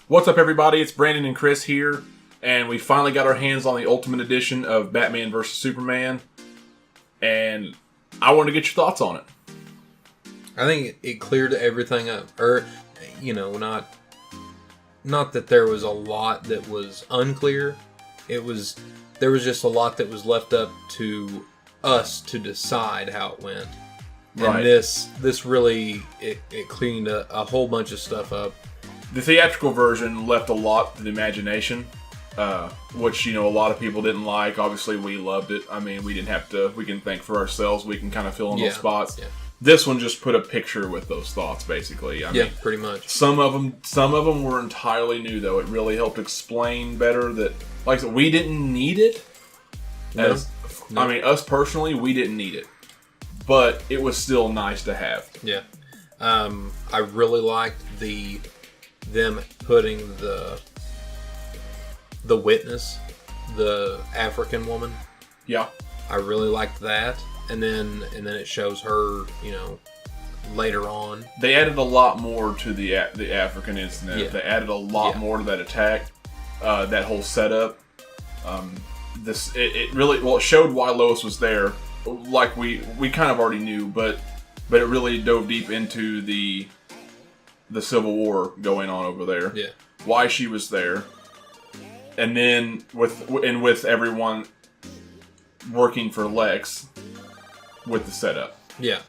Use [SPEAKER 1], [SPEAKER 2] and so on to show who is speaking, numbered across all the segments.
[SPEAKER 1] What's up, everybody? It's Brandon and Chris here, and we finally got our hands on the Ultimate Edition of Batman vs. Superman, and I want to get your thoughts on it.
[SPEAKER 2] I think it cleared everything up. Or, not that there was a lot that was unclear. There was just a lot that was left up to us to decide how it went.
[SPEAKER 1] Right.
[SPEAKER 2] And this really, it cleaned a whole bunch of stuff up.
[SPEAKER 1] The theatrical version left a lot to the imagination, which, a lot of people didn't like. Obviously, we loved it. I mean, we didn't have to, we can think for ourselves. We can kind of fill in those spots. Yeah. This one just put a picture with those thoughts, basically. I mean,
[SPEAKER 2] pretty much.
[SPEAKER 1] Some of them were entirely new, though. It really helped explain better that, like I said, we didn't need it.
[SPEAKER 2] No.
[SPEAKER 1] I mean, us personally, we didn't need it. But it was still nice to have.
[SPEAKER 2] Yeah. I really liked them putting the witness, the African woman.
[SPEAKER 1] Yeah.
[SPEAKER 2] I really liked that. And then it shows her, later on.
[SPEAKER 1] They added a lot more to the African incident. Yeah. They added a lot more to that attack, that whole setup. It showed why Lois was there, like we kind of already knew, but it really dove deep into the Civil War going on over there.
[SPEAKER 2] Yeah,
[SPEAKER 1] why she was there, and then with everyone working for Lex with the setup.
[SPEAKER 2] Yeah.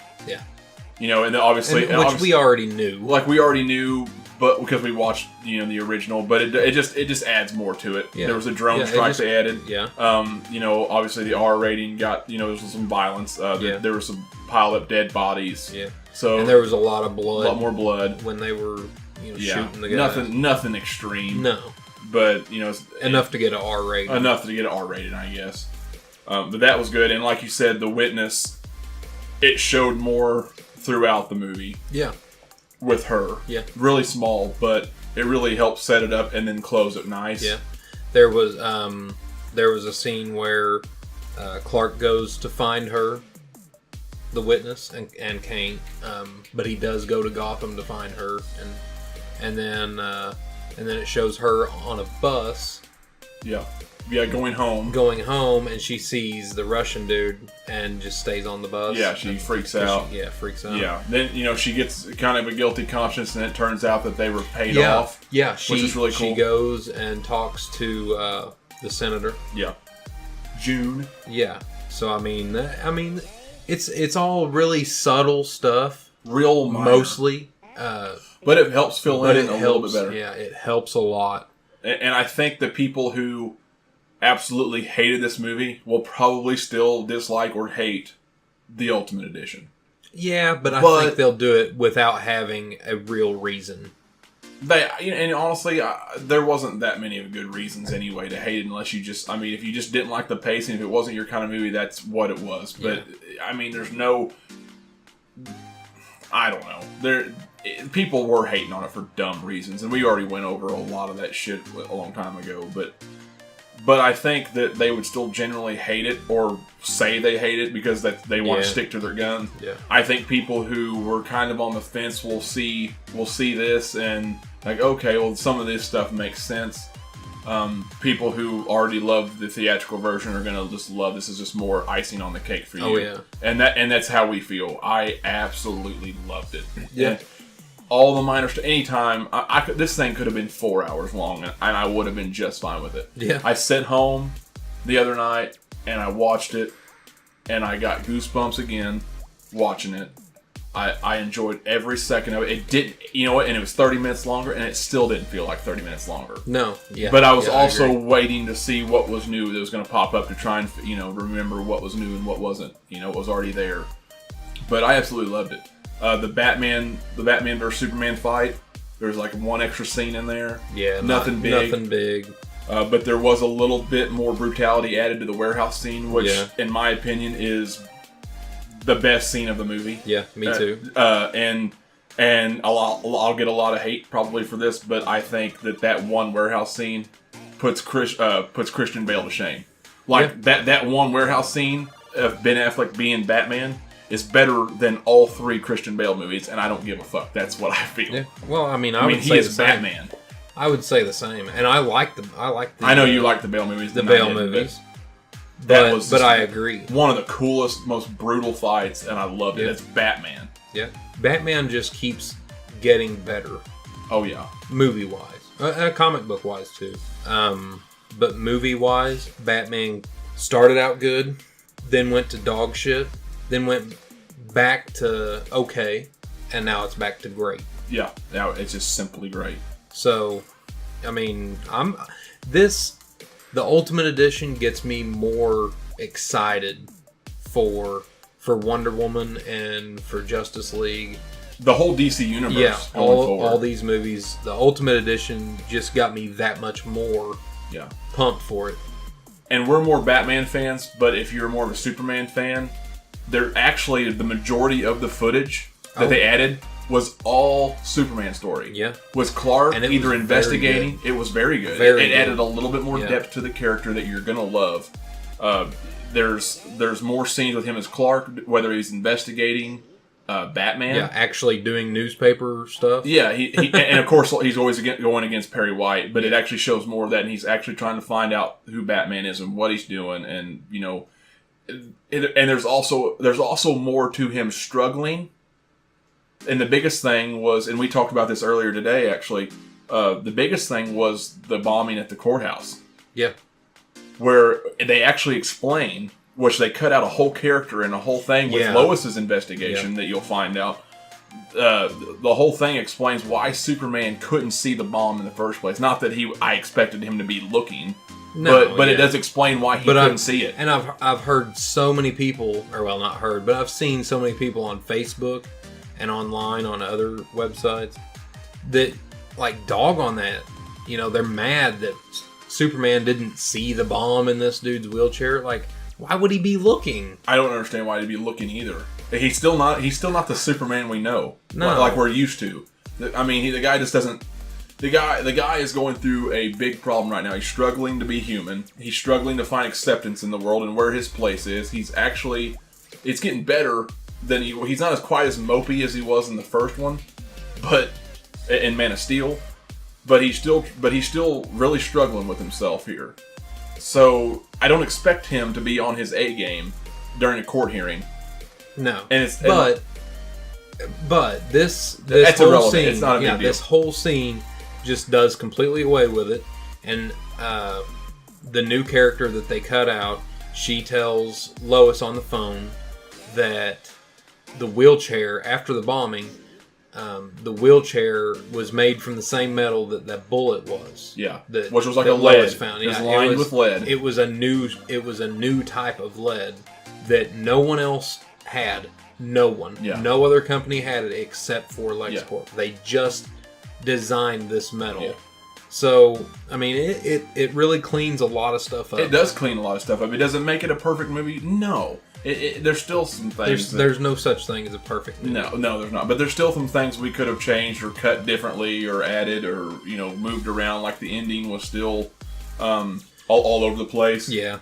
[SPEAKER 1] And then obviously,
[SPEAKER 2] which we already knew.
[SPEAKER 1] Like we already knew, but because we watched the original, but it just adds more to it. Yeah. There was a drone strike they added.
[SPEAKER 2] Yeah.
[SPEAKER 1] Obviously the R rating got there was some violence. There were some piled up dead bodies.
[SPEAKER 2] Yeah.
[SPEAKER 1] So
[SPEAKER 2] and there was a lot of blood.
[SPEAKER 1] A lot more blood
[SPEAKER 2] when they were shooting the guy.
[SPEAKER 1] Nothing extreme.
[SPEAKER 2] No.
[SPEAKER 1] But
[SPEAKER 2] enough to get an R rating.
[SPEAKER 1] Enough to get an R rating, I guess. But that was good, and like you said, the witness. It showed more throughout the movie.
[SPEAKER 2] Yeah.
[SPEAKER 1] With her.
[SPEAKER 2] Yeah.
[SPEAKER 1] Really small, but it really helped set it up and then close it nice.
[SPEAKER 2] Yeah. There was a scene where Clark goes to find her, the witness, and can't. But he does go to Gotham to find her, and then it shows her on a bus.
[SPEAKER 1] Yeah. Yeah, going home,
[SPEAKER 2] and she sees the Russian dude and just stays on the bus.
[SPEAKER 1] Yeah, she freaks out.
[SPEAKER 2] Freaks out.
[SPEAKER 1] Yeah, then she gets kind of a guilty conscience, and it turns out that they were paid off.
[SPEAKER 2] Yeah,
[SPEAKER 1] which is really cool.
[SPEAKER 2] She goes and talks to the senator.
[SPEAKER 1] Yeah, June.
[SPEAKER 2] Yeah, so I mean, it's all really subtle stuff,
[SPEAKER 1] real minor.
[SPEAKER 2] Mostly,
[SPEAKER 1] but it helps fill in a little bit better.
[SPEAKER 2] Yeah, it helps a lot.
[SPEAKER 1] And I think the people who absolutely hated this movie will probably still dislike or hate the Ultimate Edition.
[SPEAKER 2] Yeah, but I think they'll do it without having a real reason.
[SPEAKER 1] And honestly, there wasn't that many of good reasons anyway to hate it, unless you just, if you just didn't like the pacing, if it wasn't your kind of movie, that's what it was. But, there's no, I don't know. People were hating on it for dumb reasons, and we already went over a lot of that shit a long time ago, but I think that they would still generally hate it or say they hate it because they want to stick to their gun.
[SPEAKER 2] Yeah.
[SPEAKER 1] I think people who were kind of on the fence will see this and like, okay, well, some of this stuff makes sense. People who already love the theatrical version are gonna just love this. Is just more icing on the cake for you.
[SPEAKER 2] Oh yeah.
[SPEAKER 1] And that's how we feel. I absolutely loved it.
[SPEAKER 2] Yeah.
[SPEAKER 1] And all the minor stuff. Anytime this thing could have been 4 hours long, and I would have been just fine with it.
[SPEAKER 2] Yeah.
[SPEAKER 1] I sat home the other night and I watched it, and I got goosebumps again watching it. I enjoyed every second of it. It didn't, and it was 30 minutes longer, and it still didn't feel like 30 minutes longer.
[SPEAKER 2] No. Yeah.
[SPEAKER 1] But I was also waiting to see what was new that was going to pop up to try and remember what was new and what wasn't. It was already there. But I absolutely loved it. The Batman vs Superman fight. There's like one extra scene in there.
[SPEAKER 2] Yeah,
[SPEAKER 1] nothing big. But there was a little bit more brutality added to the warehouse scene, which, in my opinion, is the best scene of the movie.
[SPEAKER 2] Yeah, me too.
[SPEAKER 1] And I'll get a lot of hate probably for this, but I think that one warehouse scene puts Christian Bale to shame. That one warehouse scene of Ben Affleck being Batman is better than all 3 Christian Bale movies, and I don't give a fuck. That's what I feel.
[SPEAKER 2] Yeah. Well, I mean,
[SPEAKER 1] he is Batman.
[SPEAKER 2] I would say the same, and I like the.
[SPEAKER 1] I know you like the Bale movies.
[SPEAKER 2] The
[SPEAKER 1] and I
[SPEAKER 2] Bale
[SPEAKER 1] didn't,
[SPEAKER 2] movies.
[SPEAKER 1] But
[SPEAKER 2] I agree.
[SPEAKER 1] One of the coolest, most brutal fights, and I loved it.
[SPEAKER 2] Yeah.
[SPEAKER 1] It's Batman.
[SPEAKER 2] Yeah, Batman just keeps getting better.
[SPEAKER 1] Oh yeah,
[SPEAKER 2] movie wise, comic book wise too. But movie wise, Batman started out good, then went to dog shit, then went back to okay, and now it's back to great.
[SPEAKER 1] Yeah, now it's just simply great.
[SPEAKER 2] So, I mean, the Ultimate Edition gets me more excited for Wonder Woman and for Justice League.
[SPEAKER 1] The whole DC universe.
[SPEAKER 2] Yeah,
[SPEAKER 1] going forward.
[SPEAKER 2] all these movies. The Ultimate Edition just got me that much more pumped for it.
[SPEAKER 1] And we're more Batman fans, but if you're more of a Superman fan, they're actually the majority of the footage that they added was all Superman story.
[SPEAKER 2] Yeah.
[SPEAKER 1] Was Clark
[SPEAKER 2] and
[SPEAKER 1] either investigating? It was very good. It added a little bit more depth to the character that you're gonna love. There's more scenes with him as Clark, whether he's investigating Batman.
[SPEAKER 2] Yeah, actually doing newspaper stuff.
[SPEAKER 1] Yeah, he and of course he's always going against Perry White, but it actually shows more of that, and he's actually trying to find out who Batman is and what he's doing, and you know, and there's also more to him struggling. And the biggest thing was, and we talked about this earlier today, actually, the biggest thing was the bombing at the courthouse.
[SPEAKER 2] Yeah.
[SPEAKER 1] Where they actually explain, which they cut out a whole character and a whole thing with Lois's investigation that you'll find out. The whole thing explains why Superman couldn't see the bomb in the first place. Not that I expected him to be looking, but it does explain why he couldn't see it.
[SPEAKER 2] And I've heard so many people, or well, not heard, but I've seen so many people on Facebook and online on other websites that like dog on that. You know, they're mad that Superman didn't see the bomb in this dude's wheelchair. Like, why would he be looking?
[SPEAKER 1] I don't understand why he'd be looking either. He's still not the Superman we know,
[SPEAKER 2] no.
[SPEAKER 1] like we're used to. I mean, the guy just doesn't. The guy is going through a big problem right now. He's struggling to be human. He's struggling to find acceptance in the world and where his place is. It's getting better than he's not as quite as mopey as he was in the first one, but in Man of Steel. But he's still really struggling with himself here. So I don't expect him to be on his A game during a court hearing.
[SPEAKER 2] No, but this whole scene,
[SPEAKER 1] it's not a big deal.
[SPEAKER 2] This whole scene just does completely away with it. And the new character that they cut out, she tells Lois on the phone that the wheelchair after the bombing. The wheelchair was made from the same metal that bullet was.
[SPEAKER 1] Yeah,
[SPEAKER 2] which
[SPEAKER 1] was like a lead.
[SPEAKER 2] Found.
[SPEAKER 1] It was lined with lead.
[SPEAKER 2] It was a new type of lead that no one else had. No one. Yeah. No other company had it except for LexCorp. Yeah. They just designed this metal. Yeah. So, I mean, it really cleans a lot of stuff up.
[SPEAKER 1] It does clean a lot of stuff up. It doesn't make it a perfect movie. No. There's still some things.
[SPEAKER 2] There's no such thing as a perfect movie.
[SPEAKER 1] No, there's not. But there's still some things we could have changed or cut differently or added or moved around. Like the ending was still all over the place. Yeah.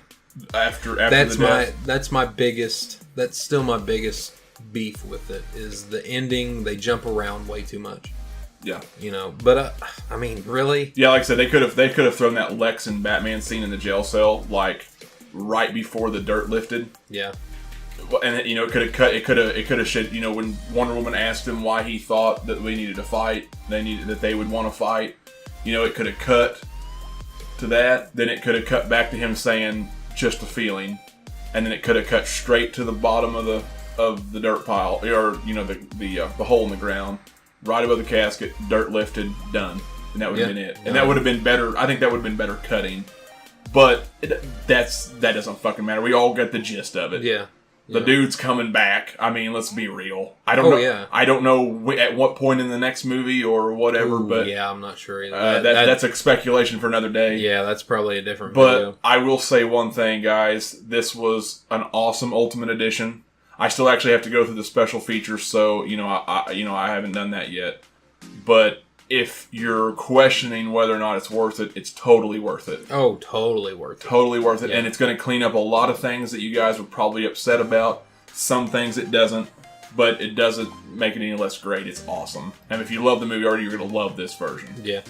[SPEAKER 1] After the death.
[SPEAKER 2] That's still my biggest beef with it is the ending. They jump around way too much.
[SPEAKER 1] Yeah.
[SPEAKER 2] But I mean, really?
[SPEAKER 1] Yeah, like I said, they could have thrown that Lex and Batman scene in the jail cell like right before the dirt lifted. Yeah. And it could have cut. It could have shit. When Wonder Woman asked him why he thought that we needed to fight, that they would want to fight. It could have cut to that. Then it could have cut back to him saying just a feeling, and then it could have cut straight to the bottom of the dirt pile, or the hole in the ground, right above the casket. Dirt lifted, done, and that would have been it. And that would have been better. I think that would have been better cutting. But that doesn't fucking matter. We all get the gist of it. Yeah. The dude's coming back. I mean, let's be real. I don't know. Yeah. I don't know at what point in the next movie or whatever. But
[SPEAKER 2] yeah, I'm not sure either.
[SPEAKER 1] That's a speculation for another day.
[SPEAKER 2] Yeah, that's probably a different video.
[SPEAKER 1] But I will say one thing, guys. This was an awesome Ultimate Edition. I still actually have to go through the special features, so I haven't done that yet. But if you're questioning whether or not it's worth it, it's totally worth it.
[SPEAKER 2] Oh, totally worth it.
[SPEAKER 1] Totally worth it. Yeah. And it's going to clean up a lot of things that you guys were probably upset about. Some things it doesn't. But it doesn't make it any less great. It's awesome. And if you love the movie already, you're going to love this version.
[SPEAKER 2] Yeah.